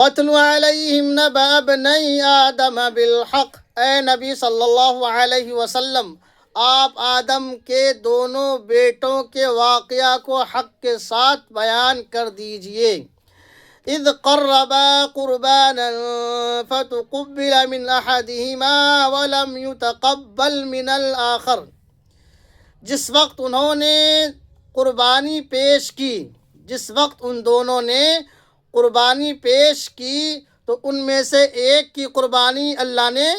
وَاتْلُ عَلَيْهِمْ نَبَأَ ابْنَيْ آدَمَ بِالْحَقِّ، اے نبی صلی اللہ علیہ وسلم آپ آدم کے دونوں بیٹوں کے واقعہ کو حق کے ساتھ بیان کر دیجئے۔ اذ قربا قربانا فتقبل من احدهما ولم يتقبل من الآخر، جس وقت انہوں نے قربانی پیش کی، جس وقت ان دونوں نے قربانی پیش کی تو ان میں سے ایک کی قربانی اللہ نے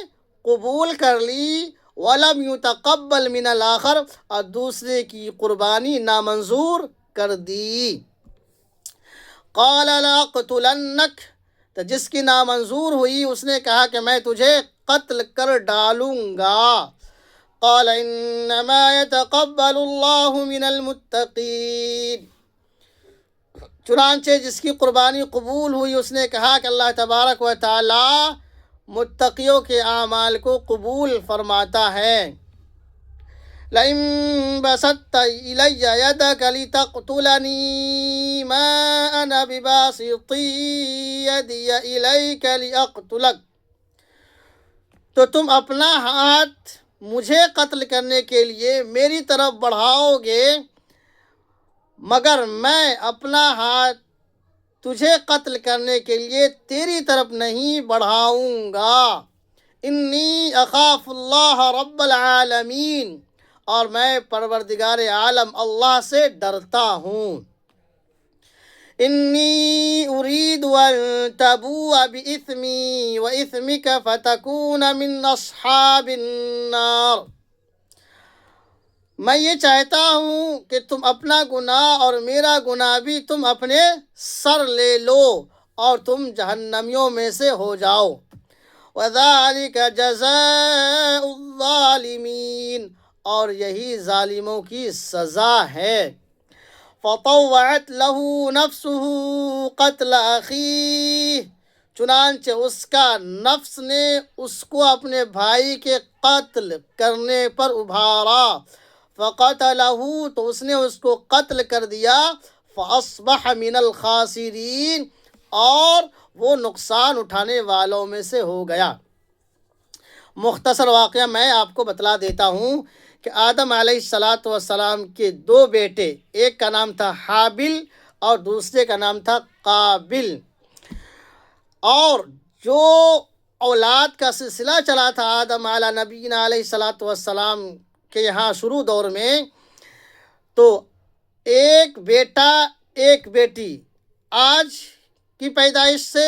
قبول کر لی، وَلَمْ يُتَقَبَّلْ مِنَ الْآخَرِ، اور دوسرے کی قربانی نامنظور کر دی۔ قَالَ لَأَقْتُلَنَّكَ، تو جس کی نامنظور ہوئی اس نے کہا کہ میں تجھے قتل کر ڈالوں گا۔ قَالَ إِنَّمَا يَتَقَبَّلُ اللَّهُ مِنَ الْمُتَّقِينَ، چنانچہ جس کی قربانی قبول ہوئی اس نے کہا کہ اللہ تبارک و تعالی متقیوں کے اعمال کو قبول فرماتا ہے۔ لَئِن بَسَطتَ إِلَيَّ يَدَكَ لِتَقْتُلَنِي مَا أَنَا بِبَاسِطٍ يَدِيَ إِلَيْكَ لِأَقْتُلَكَ، تو تم اپنا ہاتھ مجھے قتل کرنے کے لیے میری طرف بڑھاؤ گے، مگر میں اپنا ہاتھ تجھے قتل کرنے کے لیے تیری طرف نہیں بڑھاؤں گا۔ انی اخاف اللہ رب العالمین، اور میں پروردگار عالم اللہ سے ڈرتا ہوں۔ انی ارید ان تبوء بإثمی وإثمک فتکون من اصحاب النار، میں یہ چاہتا ہوں کہ تم اپنا گناہ اور میرا گناہ بھی تم اپنے سر لے لو اور تم جہنمیوں میں سے ہو جاؤ۔ وَذَلِكَ جَزَاءُ الظَّالِمِينَ، اور یہی ظالموں کی سزا ہے۔ فَطَوَّعَتْ لَهُ نَفْسُهُ قَتْلَ أَخِيهِ، چنانچہ اس کا نفس نے اس کو اپنے بھائی کے قتل کرنے پر ابھارا۔ فَقَتَلَهُ، تو اس نے اس کو قتل کر دیا۔ فَأَصْبَحَ مِنَ الْخَاسِرِينَ، اور وہ نقصان اٹھانے والوں میں سے ہو گیا۔ مختصر واقعہ میں آپ کو بتلا دیتا ہوں کہ آدم علیہ السلام کے دو بیٹے، ایک کا نام تھا حابل اور دوسرے کا نام تھا قابل، اور جو اولاد کا سلسلہ چلا تھا آدم علیہ نبینا علیہ السلام کے یہاں شروع دور میں، تو ایک بیٹا ایک بیٹی، آج کی پیدائش سے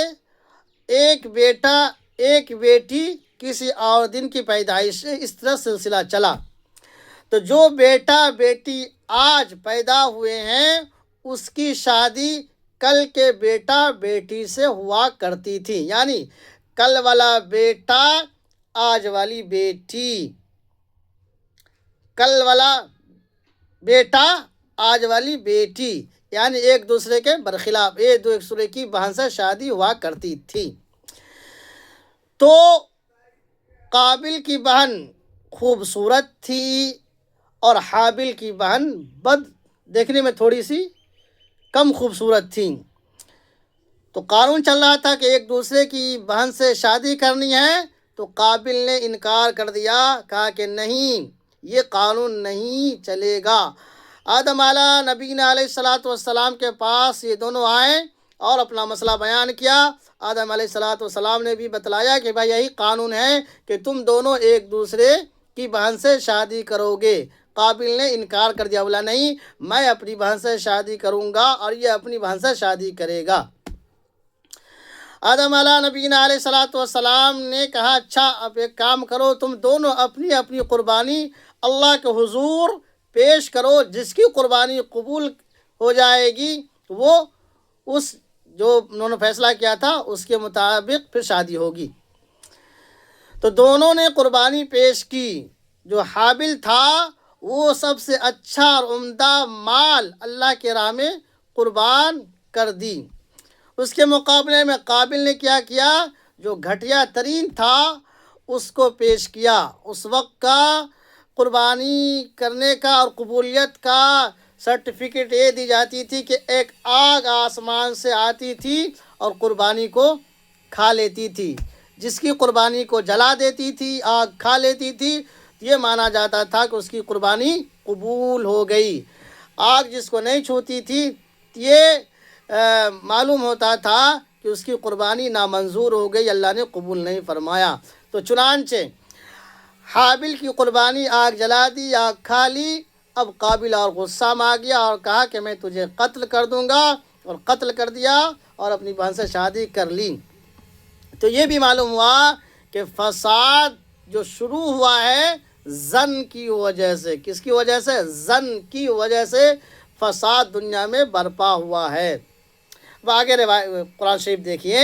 ایک بیٹا ایک بیٹی کسی اور دن کی پیدائش سے، اس طرح سلسلہ چلا۔ تو جو بیٹا بیٹی آج پیدا ہوئے ہیں اس کی شادی کل کے بیٹا بیٹی سے ہوا کرتی تھی، یعنی کل والا بیٹا آج والی بیٹی، کل والا بیٹا آج والی بیٹی، یعنی ایک دوسرے کے برخلاف، ایک دوسرے کی بہن سے شادی ہوا کرتی تھی۔ تو قابل کی بہن خوبصورت تھی اور حابل کی بہن دیکھنے میں تھوڑی سی کم خوبصورت تھی۔ تو قانون چل رہا تھا کہ ایک دوسرے کی بہن سے شادی کرنی ہے، تو قابل نے انکار کر دیا، کہا کہ نہیں، یہ قانون نہیں چلے گا۔ آدم علیہ نبینا علیہ السلام کے پاس یہ دونوں آئے اور اپنا مسئلہ بیان کیا۔ آدم علیہ السلام نے بھی بتلایا کہ بھائی یہی قانون ہے کہ تم دونوں ایک دوسرے کی بہن سے شادی کرو گے۔ قابل نے انکار کر دیا، بولا نہیں، میں اپنی بہن سے شادی کروں گا اور یہ اپنی بہن سے شادی کرے گا۔ آدم علیہ نبینا علیہ السلام نے کہا اچھا اب ایک کام کرو، تم دونوں اپنی اپنی قربانی اللہ کے حضور پیش کرو، جس کی قربانی قبول ہو جائے گی وہ اس جو انہوں نے فیصلہ کیا تھا اس کے مطابق پھر شادی ہوگی۔ تو دونوں نے قربانی پیش کی۔ جو حابل تھا وہ سب سے اچھا اور عمدہ مال اللہ کے راہ میں قربان کر دی۔ اس کے مقابلے میں قابل نے کیا کیا؟ جو گھٹیا ترین تھا اس کو پیش کیا۔ اس وقت کا قربانی کرنے کا اور قبولیت کا سرٹیفکیٹ یہ دی جاتی تھی کہ ایک آگ آسمان سے آتی تھی اور قربانی کو کھا لیتی تھی. جس کی قربانی کو جلا دیتی تھی، آگ کھا لیتی تھی، یہ مانا جاتا تھا کہ اس کی قربانی قبول ہو گئی. آگ جس کو نہیں چھوتی تھی یہ معلوم ہوتا تھا کہ اس کی قربانی نامنظور ہو گئی، اللہ نے قبول نہیں فرمایا. تو چنانچہ حابل کی قربانی آگ جلا دی، آگ کھا لی. اب قابل اور غصہ میں آ گیا اور کہا کہ میں تجھے قتل کر دوں گا، اور قتل کر دیا اور اپنی بہن سے شادی کر لی. تو یہ بھی معلوم ہوا کہ فساد جو شروع ہوا ہے زن کی وجہ سے. کس کی وجہ سے؟ زن کی وجہ سے فساد دنیا میں برپا ہوا ہے. اب آگے قرآن شریف دیکھیے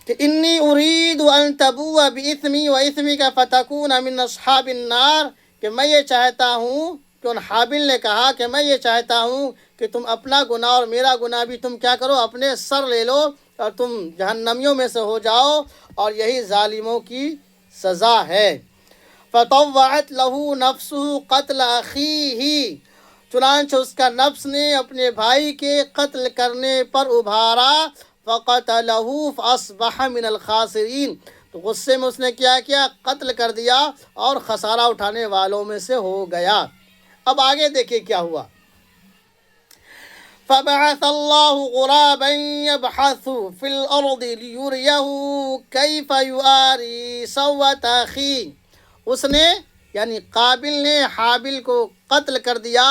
کہ انی ارید ان تبوء باثمی واثمک فتکون من اصحاب النار، کہ میں یہ چاہتا ہوں کہ ان حابل نے کہا کہ میں یہ چاہتا ہوں کہ تم اپنا گناہ اور میرا گناہ بھی تم کیا کرو، اپنے سر لے لو اور تم جہنمیوں میں سے ہو جاؤ، اور یہی ظالموں کی سزا ہے. فطوعت له نفسه قتل اخیہ، چنانچہ اس کا نفس نے اپنے بھائی کے قتل کرنے پر ابھارا. فقتلہ فاصبح من الخاسرین، تو غصے میں اس نے کیا کیا؟ قتل کر دیا اور خسارہ اٹھانے والوں میں سے ہو گیا. اب آگے دیکھیں کیا ہوا. فبعث اللہ غرابا يبحث في الارض ليريه كيف يواري سوءة اخیہ، اس نے یعنی قابل نے حابل کو قتل کر دیا.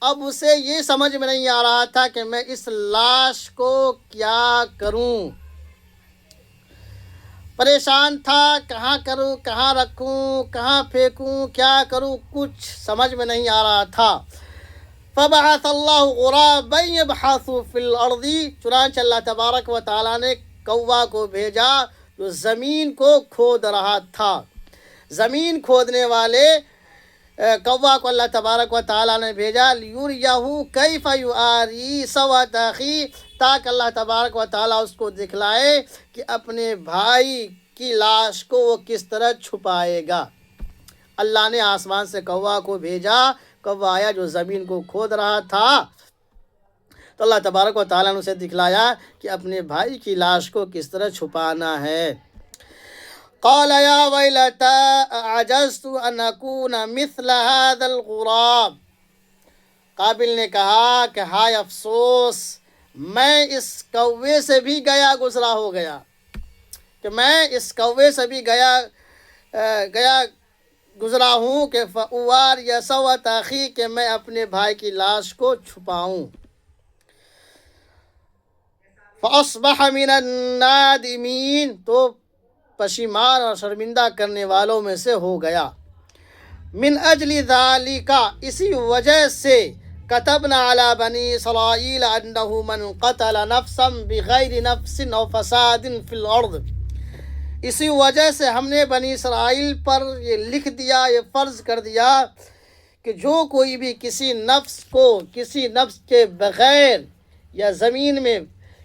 اب اسے یہ سمجھ میں نہیں آ رہا تھا کہ میں اس لاش کو کیا کروں. پریشان تھا، کہاں کروں، کہاں رکھوں، کہاں پھینکوں، کیا کروں، کچھ سمجھ میں نہیں آ رہا تھا. فبعث اللہ غرابا يبحث في الارض، چنانچہ اللہ تبارک و تعالیٰ نے کوا کو بھیجا جو زمین کو کھود رہا تھا. زمین کھودنے والے کوا کو اللہ تبارک و تعالیٰ نے بھیجا. لیریہ کیف یواری سوءة اخیہ، تاکہ اللہ تبارک و تعالیٰ اس کو دکھلائے کہ اپنے بھائی کی لاش کو وہ کس طرح چھپائے گا. اللہ نے آسمان سے کوا کو بھیجا. کوا آیا جو زمین کو کھود رہا تھا، تو اللہ تبارک و تعالیٰ نے اسے دکھلایا کہ اپنے بھائی کی لاش کو کس طرح چھپانا ہے. قال یا ویلتی اعجزت ان اکون مثل هذا الغراب، قابل نے کہا کہ ہائے افسوس، میں اس کوے سے بھی گیا گزرا ہو گیا، کہ میں اس کوے سے بھی گیا گزرا ہوں کہ فاواری سوءة اخی، کہ میں اپنے بھائی کی لاش کو چھپاؤں. فاصبح من النادمین، تو پشیمان اور شرمندہ کرنے والوں میں سے ہو گیا. من اجل ذالک، اسی وجہ سے كتبنا على بنی اسرائیل انه من قتل نفسا بغیر نفس او فساد فی الارض، اسی وجہ سے ہم نے بنی اسرائیل پر یہ لکھ دیا، یہ فرض کر دیا کہ جو کوئی بھی کسی نفس کے بغیر یا زمین میں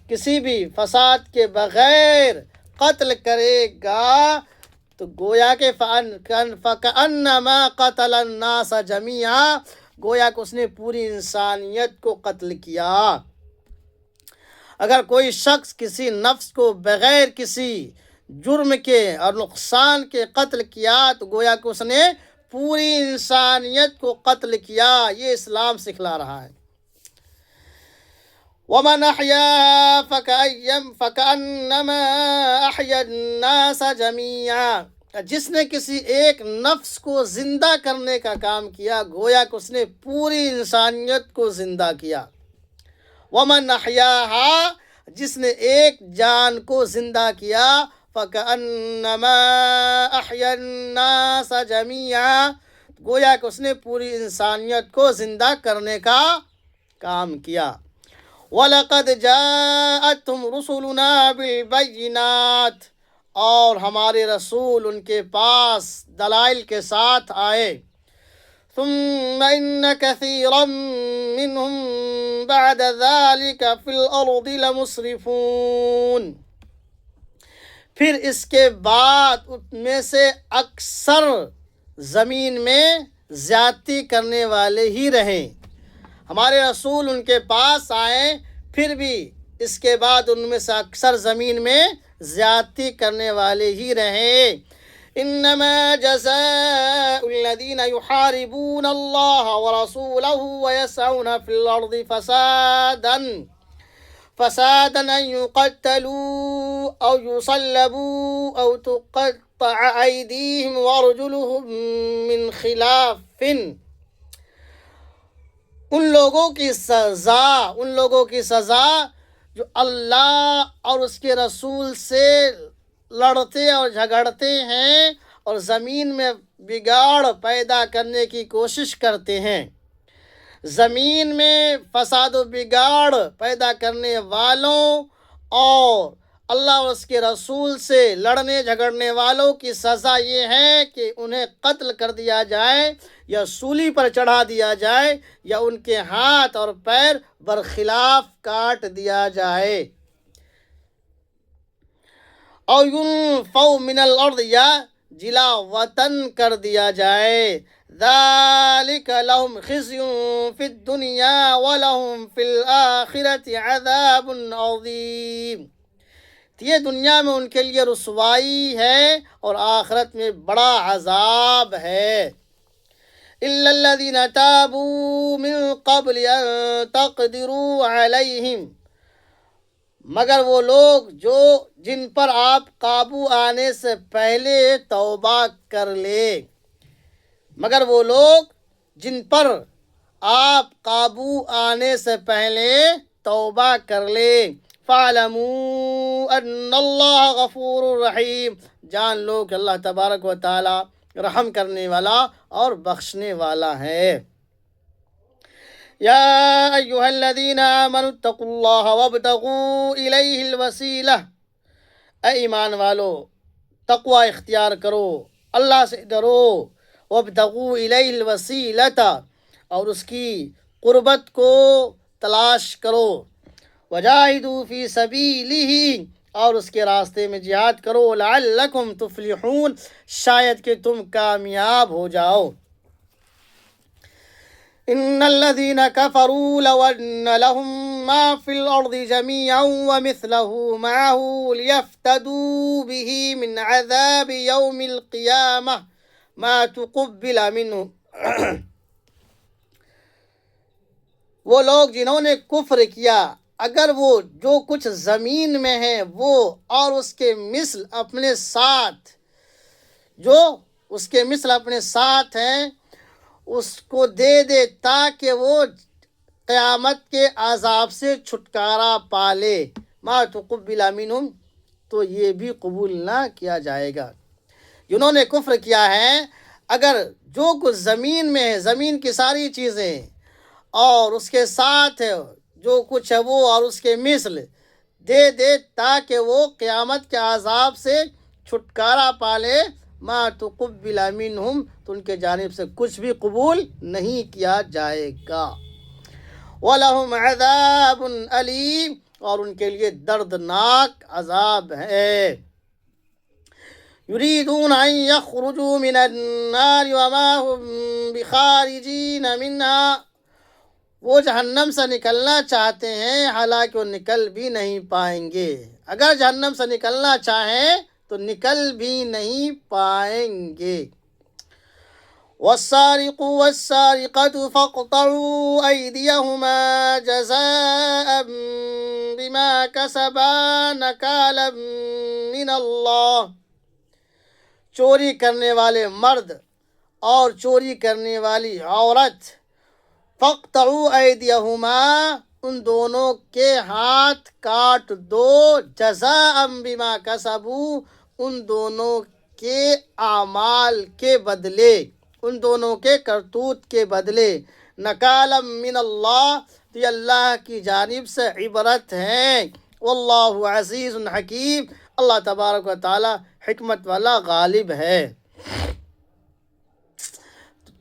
کسی بھی فساد کے بغیر قتل کرے گا تو گویا کہ فَكَأَنَّمَا قَتَلَ النَّاسَ جَمِيعًا، گویا کہ اس نے پوری انسانیت کو قتل کیا. اگر کوئی شخص کسی نفس کو بغیر کسی جرم کے اور نقصان کے قتل کیا تو گویا کہ اس نے پوری انسانیت کو قتل کیا. یہ اسلام سکھلا رہا ہے. وَمَنْ أَحْيَاهَا فَكَأَنَّمَا أَحْيَا النَّاسَ جَمِيعًا، جس نے کسی ایک نفس کو زندہ کرنے کا کام کیا گویا کہ اس نے پوری انسانیت کو زندہ کیا. وَمَنْ أَحْيَاهَا، جس نے ایک جان کو زندہ کیا فَكَأَنَّمَا أَحْيَا النَّاسَ جَمِيعًا، گویا کہ اس نے پوری انسانیت کو زندہ کرنے کا کام کیا. وَلَقَدْ جَاءَتْهُمْ رُسُلُنَا بِالْبَيِّنَاتِ، اور ہمارے رسول ان کے پاس دلائل کے ساتھ آئے. ثُمَّ إِنَّ كَثِيرًا مِّنْهُمْ بَعْدَ ذَلِكَ فِي الْأَرْضِ لَمُسْرِفُونَ، پھر اس کے بعد ان میں سے اکثر زمین میں زیادتی کرنے والے ہی رہیں. ہمارے رسول ان کے پاس آئیں، پھر بھی اس کے بعد ان میں سے اکثر زمین میں زیادتی کرنے والے ہی رہے۔ انما جزاء الذین یحاربون اللہ ورسولہ ویسعون فی الارض فسادا ان يقتلوا او يصلبوا او تقطع ایدیہم وارجلہم من خلاف، ان لوگوں کی سزا جو اللہ اور اس کے رسول سے لڑتے اور جھگڑتے ہیں اور زمین میں بگاڑ پیدا کرنے کی کوشش کرتے ہیں۔ زمین میں فساد و بگاڑ پیدا کرنے والوں اور اللہ اور اس کے رسول سے لڑنے جھگڑنے والوں کی سزا یہ ہے کہ انہیں قتل کر دیا جائے یا سولی پر چڑھا دیا جائے یا ان کے ہاتھ اور پیر برخلاف کاٹ دیا جائے، اور ينفوا من الارض یا جلا وطن کر دیا جائے۔ ذالک لہم خزی فی الدنیا ولہم فی الآخرۃ عذاب عظیم، یہ دنیا میں ان کے لیے رسوائی ہے اور آخرت میں بڑا عذاب ہے۔ الا الذین تابوا من قبل ان تقدروا علیہم، مگر وہ لوگ جن پر آپ قابو آنے سے پہلے توبہ کر لے، مگر وہ لوگ جن پر آپ قابو آنے سے پہلے توبہ کر لے۔ فَاعْلَمُوا أَنَّ اللَّهَ غَفُورٌ رَحِيمٌ، جان لو کہ اللہ تبارک و تعالی رحم کرنے والا اور بخشنے والا ہے۔ یا ایھا الذین آمنوا اتقوا اللہ وابتغوا الیہ الوسیلہ، اے ایمان والو تقوی اختیار کرو، اللہ سے ڈرو، وابتغوا الیہ الوسیلۃ، اور اس کی قربت کو تلاش کرو، وجاہدوا فی سبیلہ، اور اس کے راستے میں جہاد کرو، لعلکم تفلحون، شاید کہ تم کامیاب ہو جاؤ۔ ان الذین کفروا لو ان لهم ما فی الارض جميعا ومثله معه لیفتدوا به من عذاب یوم القیامہ ما تقبل منهم، وہ لوگ جنہوں نے کفر کیا، اگر وہ جو کچھ زمین میں ہے وہ اور اس کے مثل اپنے ساتھ ہیں اس کو دے دے تاکہ وہ قیامت کے عذاب سے چھٹکارا پالے، ما تقبل منہم، تو یہ بھی قبول نہ کیا جائے گا۔ جنہوں نے کفر کیا ہے، اگر جو کچھ زمین میں ہے، زمین کی ساری چیزیں اور اس کے ساتھ ہے جو کچھ ہے وہ اور اس کے مثل دے دے تاکہ وہ قیامت کے عذاب سے چھٹکارا پالے، ما تقبل منہم، تو ان کے جانب سے کچھ بھی قبول نہیں کیا جائے گا۔ وَلَهُمْ عَذَابٌ أَلِيمٌ، اور ان کے لیے دردناک عذاب ہے۔ يُرِيدُونَ أَن يَخْرُجُوا مِنَ النَّارِ وَمَا هُمْ بِخَارِجِينَ مِنْهَا، وہ جہنم سے نکلنا چاہتے ہیں حالانکہ وہ نکل بھی نہیں پائیں گے، اگر جہنم سے نکلنا چاہیں تو نکل بھی نہیں پائیں گے۔ وَالسَّارِقُ وَالسَّارِقَةُ فَاقْطَعُوا أَيْدِيَهُمَا جَزَاءً بِمَا كَسَبَا نَكَالًا مِّنَ اللَّهِ، چوری کرنے والے مرد اور چوری کرنے والی عورت، فَاقْطَعُوا أَيْدِيَهُمَا، ان دونوں کے ہاتھ کاٹ دو، جزاء بما کسبوا، ان دونوں کے اعمال کے بدلے، ان دونوں کے کرتوت کے بدلے، نکالا من اللہ، تو یہ اللہ کی جانب سے عبرت ہے۔ واللہ عزیز حکیم، اللہ تبارک و تعالی حکمت والا غالب ہے۔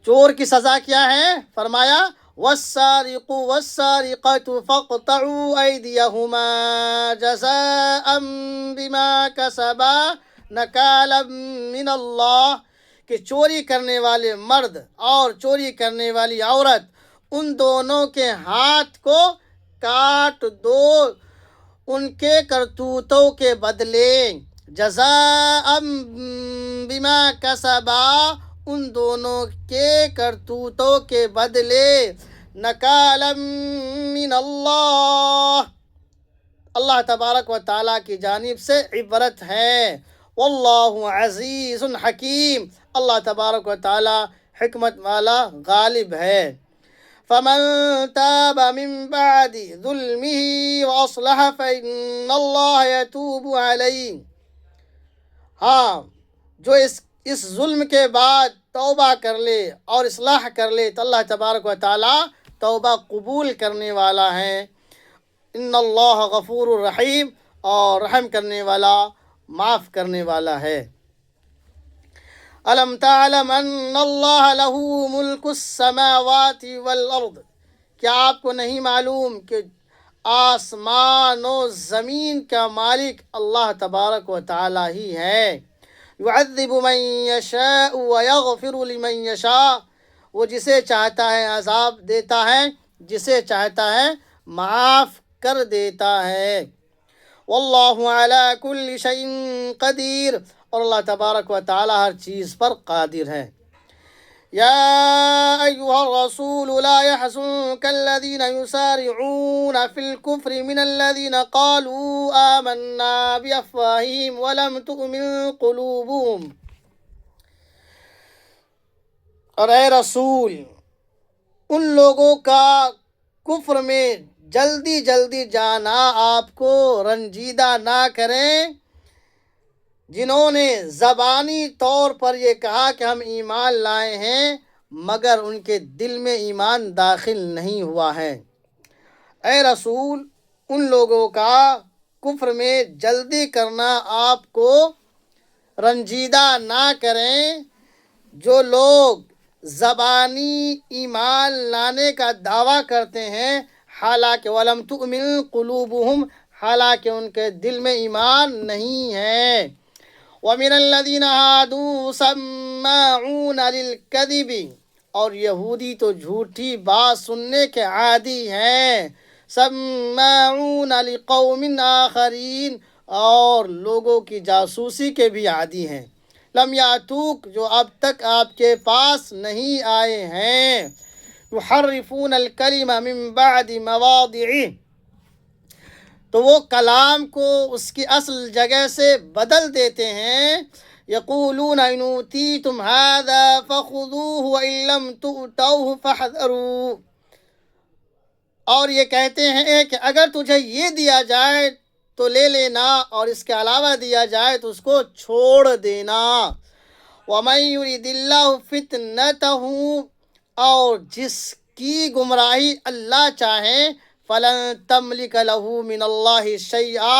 چور کی سزا کیا ہے؟ فرمایا وَالسَّارِقُ وَالسَّارِقَةُ فَاقْطَعُوا أَيْدِيَهُمَا جَزَاءً بِمَا كَسَبَا نَكَالًا مِّنَ اللَّهِ، کہ چوری کرنے والے مرد اور چوری کرنے والی عورت ان دونوں کے ہاتھ کو کاٹ دو ان کے کرتوتوں کے بدلے، جزاء بما کسبا، ان دونوں کے کرتوتوں کے بدلے، نکالا من اللہ، اللہ تبارک و تعالیٰ کی جانب سے عبرت ہے۔ واللہ عزیز حکیم، اللہ تبارک و تعالیٰ حکمت والا غالب ہے۔ فمن تاب من بعد ظلمه واصلح فإن اللہ یتوب علیہ، ہاں جو اس ظلم کے بعد توبہ کر لے اور اصلاح کر لے تو اللہ تبارک و تعالیٰ توبہ قبول کرنے والا ہے۔ ان اللہ غفور الرحیم، اور رحم کرنے والا، معاف کرنے والا ہے۔ الم تعلم ان اللہ لہ ملک السماوات والارض، کیا آپ کو نہیں معلوم کہ آسمان و زمین کا مالک اللہ تبارک و تعالی ہی ہے۔ یعذب من یشاء ویغفر لمن یشاء، وہ جسے چاہتا ہے عذاب دیتا ہے، جسے چاہتا ہے معاف کر دیتا ہے۔ واللہ علی کل شیء قدیر، اور اللہ تبارک و تعالی ہر چیز پر قادر ہے۔ یا ایھا الرسول لا يحزنک الذین یسارعون فی الکفر من الذین قالوا آمنا بافواہہم ولم تؤمن قلوبہم، اور اے رسول ان لوگوں کا کفر میں جلدی جلدی جانا آپ کو رنجیدہ نہ کریں جنہوں نے زبانی طور پر یہ کہا کہ ہم ایمان لائے ہیں مگر ان کے دل میں ایمان داخل نہیں ہوا ہے۔ اے رسول ان لوگوں کا کفر میں جلدی کرنا آپ کو رنجیدہ نہ کریں جو لوگ زبانی ایمان لانے کا دعویٰ کرتے ہیں حالانکہ ولم تؤمن قلوبہم، حالانکہ ان کے دل میں ایمان نہیں ہے۔ وَمِنَ الَّذِينَ هَادُوا سَمَّاعُونَ لِلْكَذِبِ، اور یہودی تو جھوٹی بات سننے کے عادی ہیں، سَمَّاعُونَ لِقَوْمٍ آخَرِينَ، اور لوگوں کی جاسوسی کے بھی عادی ہیں، لم یاتوک، جو اب تک آپ کے پاس نہیں آئے ہیں، یحرفون الکلم من بعد مواضعہ، تو وہ کلام کو اس کی اصل جگہ سے بدل دیتے ہیں، یقولون ان اوتیتم ھذا فخذوہ وان لم تؤتوہ فاحذروا، اور یہ کہتے ہیں کہ اگر تجھے یہ دیا جائے تو لے لینا اور اس کے علاوہ دیا جائے تو اس کو چھوڑ دینا۔ وَمَن يُرِدِ اللَّهُ فِتْنَتَهُ، اور جس کی گمراہی اللہ چاہے، فَلَن تَمْلِكَ لَهُ مِنَ اللَّهِ شَيْئًا،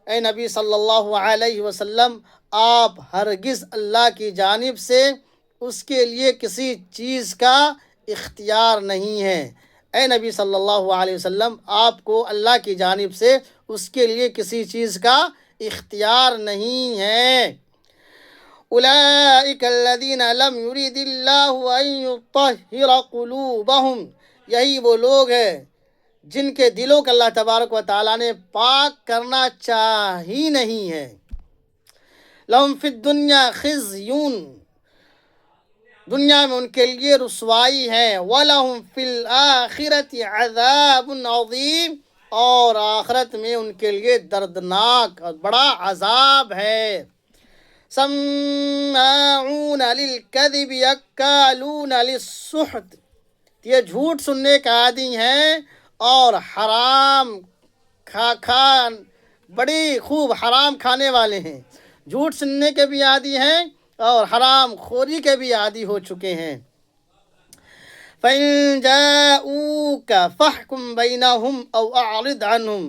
اے نبی صلی اللہ علیہ وسلم آپ ہرگز اللہ کی جانب سے اس کے لیے کسی چیز کا اختیار نہیں ہے۔ اے نبی صلی اللہ علیہ وسلم آپ کو اللہ کی جانب سے اس کے لیے کسی چیز کا اختیار نہیں ہے۔ اولئک الذین لم یرد اللہ ان یطہر قلوبہم، یہی وہ لوگ ہیں جن کے دلوں کو اللہ تبارک و تعالیٰ نے پاک کرنا چاہی نہیں ہے۔ لہم فی الدنیا خزی، دنیا میں ان کے لیے رسوائی ہے، وَلَهُمْ فِي الْآخِرَةِ عَذَابٌ عَظِيمٌ، اور آخرت میں ان کے لیے دردناک اور بڑا عذاب ہے۔ سَمَّاعُونَ لِلْكَذِبِ اَكَّالُونَ لِلسُّحْتِ، یہ جھوٹ سننے کا عادی ہیں اور حرام بڑی خوب حرام کھانے والے ہیں، جھوٹ سننے کے بھی عادی ہیں اور حرام خوری کے بھی عادی ہو چکے ہیں۔ فَإِن جَاءُوكَ فَاحْكُم بَيْنَهُمْ أَوْ أَعْرِضْ عَنْهُمْ،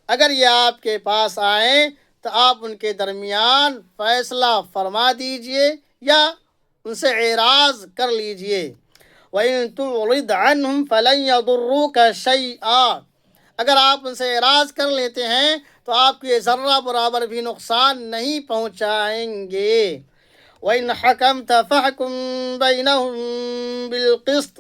اگر یہ آپ کے پاس آئیں تو آپ ان کے درمیان فیصلہ فرما دیجئے یا ان سے اعراض کر لیجئے۔ وَإِن تُعْرِضْ عَنْهُمْ فَلَن يَضُرُّوكَ شَيْئًا، اگر آپ ان سے اعراض کر لیتے ہیں تو آپ کو یہ ذرہ برابر بھی نقصان نہیں پہنچائیں گے۔ وَإِنْ حَكَمْتَ فَاحْكُم بَيْنَهُم بِالْقِسْطِ،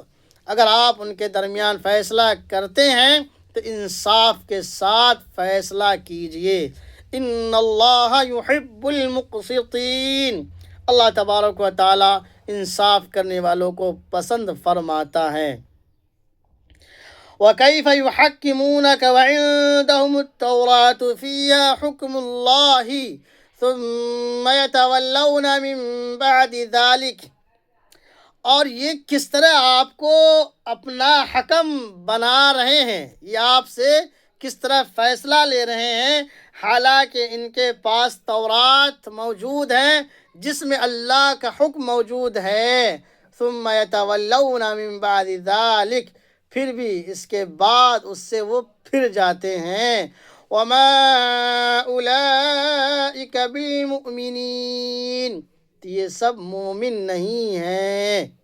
اگر آپ ان کے درمیان فیصلہ کرتے ہیں تو انصاف کے ساتھ فیصلہ کیجئے۔ ان اللہ یحب المقسطین، اللہ تبارک و تعالی انصاف کرنے والوں کو پسند فرماتا ہے۔ وَكَيْفَ يُحَكِّمُونَكَ وَعِندَهُمُ التَّوْرَاةُ فِيهَا حُكْمُ اللَّهِ ثُمَّ يَتَوَلَّوْنَ مِن بَعْدِ ذَلِكَ، اور یہ کس طرح آپ کو اپنا حکم بنا رہے ہیں، یہ آپ سے کس طرح فیصلہ لے رہے ہیں، حالانکہ ان کے پاس تورات موجود ہے جس میں اللہ کا حکم موجود ہے۔ ثم يتولون من بعد ذلك، پھر بھی اس کے بعد اس سے وہ پھر جاتے ہیں۔ وما اولئک بالمؤمنین، یہ سب مومن نہیں ہیں۔